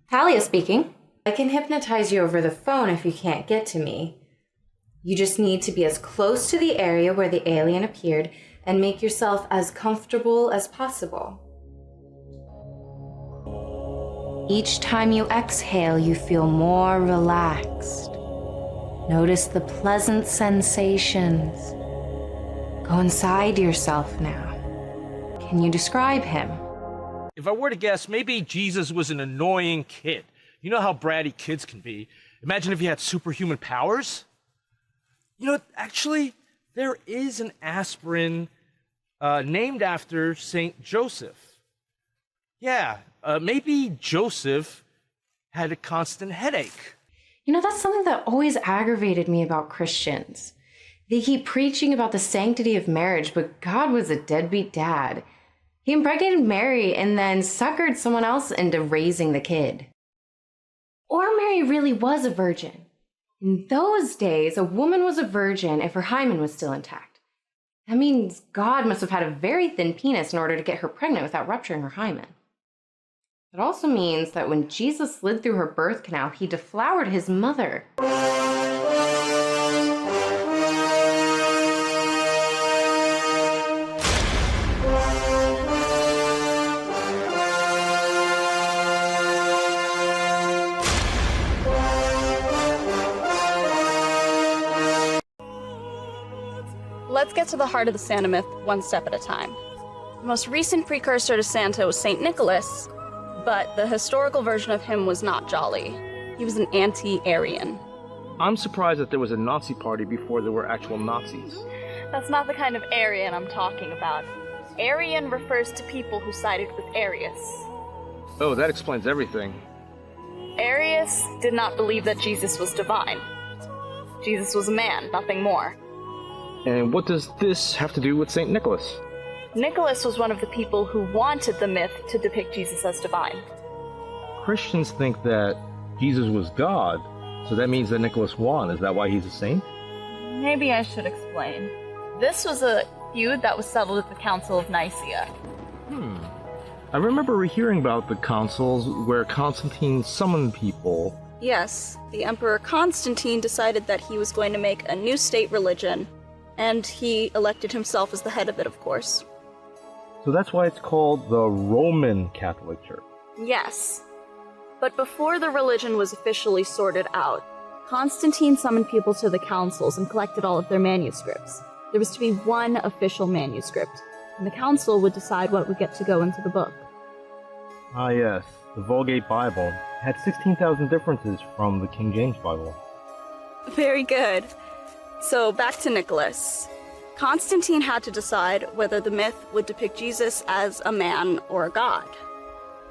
Talia speaking. I can hypnotize you over the phone if you can't get to me. You just need to be as close to the area where the alien appeared and make yourself as comfortable as possible. Each time you exhale, you feel more relaxed. Notice the pleasant sensations. Go inside yourself now. Can you describe him? If I were to guess, maybe Jesus was an annoying kid. You know how bratty kids can be. Imagine if he had superhuman powers. You know, actually, there is an aspirin named after Saint Joseph. Yeah, maybe Joseph had a constant headache. You know, that's something that always aggravated me about Christians. They keep preaching about the sanctity of marriage, but God was a deadbeat dad. He impregnated Mary and then suckered someone else into raising the kid. Or Mary really was a virgin. In those days, a woman was a virgin if her hymen was still intact. That means God must have had a very thin penis in order to get her pregnant without rupturing her hymen. It also means that when Jesus slid through her birth canal, he deflowered his mother. Let's get to the heart of the Santa myth one step at a time. The most recent precursor to Santa was St. Nicholas, but the historical version of him was not jolly. He was an anti-Aryan. I'm surprised that there was a Nazi party before there were actual Nazis. That's not the kind of Aryan I'm talking about. Aryan refers to people who sided with Arius. Oh, that explains everything. Arius did not believe that Jesus was divine. Jesus was a man, nothing more. And what does this have to do with St. Nicholas? Nicholas was one of the people who wanted the myth to depict Jesus as divine. Christians think that Jesus was God, so that means that Nicholas won. Is that why he's a saint? Maybe I should explain. This was a feud that was settled at the Council of Nicaea. I remember hearing about the councils where Constantine summoned people. Yes, the Emperor Constantine decided that he was going to make a new state religion, and he elected himself as the head of it, of course. So that's why it's called the Roman Catholic Church. Yes. But before the religion was officially sorted out, Constantine summoned people to the councils and collected all of their manuscripts. There was to be one official manuscript, and the council would decide what would get to go into the book. Ah yes, the Vulgate Bible had 16,000 differences from the King James Bible. Very good. So back to Nicholas. Constantine had to decide whether the myth would depict Jesus as a man or a god.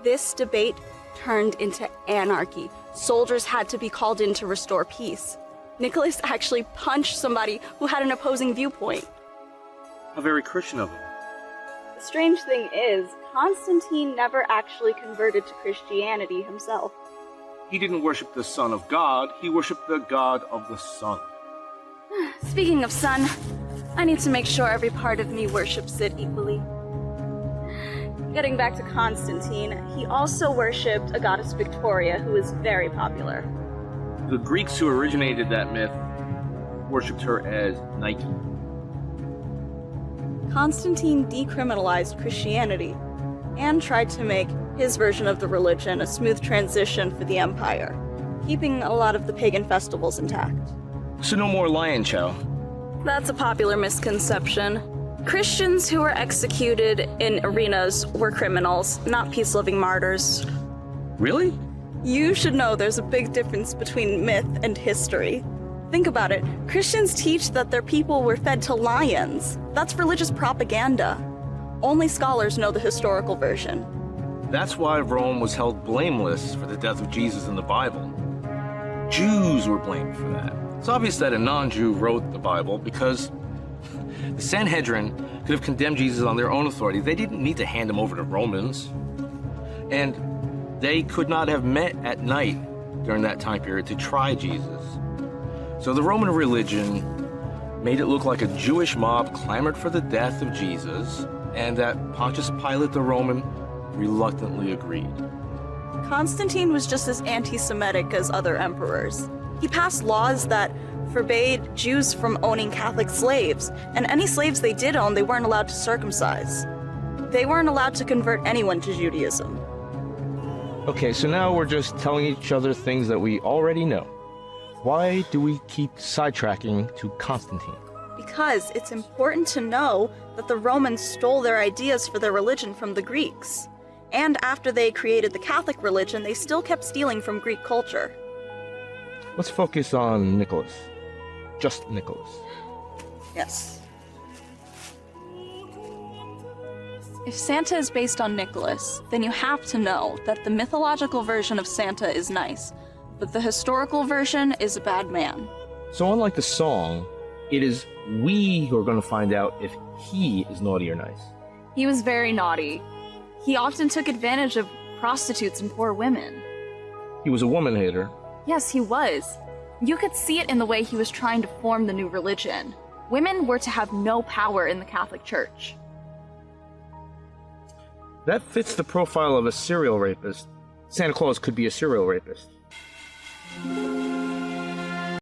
This debate turned into anarchy. Soldiers had to be called in to restore peace. Nicholas actually punched somebody who had an opposing viewpoint. How very Christian of him. The strange thing is, Constantine never actually converted to Christianity himself. He didn't worship the Son of God, he worshipped the God of the Sun. Speaking of sun, I need to make sure every part of me worships it equally. Getting back to Constantine, he also worshipped a goddess Victoria who is very popular. The Greeks who originated that myth worshipped her as Nike. Constantine decriminalized Christianity and tried to make his version of the religion a smooth transition for the empire, keeping a lot of the pagan festivals intact. So no more lion chow. That's a popular misconception. Christians who were executed in arenas were criminals, not peace-loving martyrs. Really? You should know there's a big difference between myth and history. Think about it. Christians teach that their people were fed to lions. That's religious propaganda. Only scholars know the historical version. That's why Rome was held blameless for the death of Jesus in the Bible. Jews were blamed for that. It's obvious that a non-Jew wrote the Bible because the Sanhedrin could have condemned Jesus on their own authority. They didn't need to hand him over to Romans. And they could not have met at night during that time period to try Jesus. So the Roman religion made it look like a Jewish mob clamored for the death of Jesus, and that Pontius Pilate the Roman reluctantly agreed. Constantine was just as anti-Semitic as other emperors. He passed laws that forbade Jews from owning Catholic slaves, and any slaves they did own, they weren't allowed to circumcise. They weren't allowed to convert anyone to Judaism. Okay, so now we're just telling each other things that we already know. Why do we keep sidetracking to Constantine? Because it's important to know that the Romans stole their ideas for their religion from the Greeks. And after they created the Catholic religion, they still kept stealing from Greek culture. Let's focus on Nicholas. Just Nicholas. Yes. If Santa is based on Nicholas, then you have to know that the mythological version of Santa is nice, but the historical version is a bad man. So unlike the song, it is we who are going to find out if he is naughty or nice. He was very naughty. He often took advantage of prostitutes and poor women. He was a woman hater. Yes, he was. You could see it in the way he was trying to form the new religion. Women were to have no power in the Catholic Church. That fits the profile of a serial rapist. Santa Claus could be a serial rapist.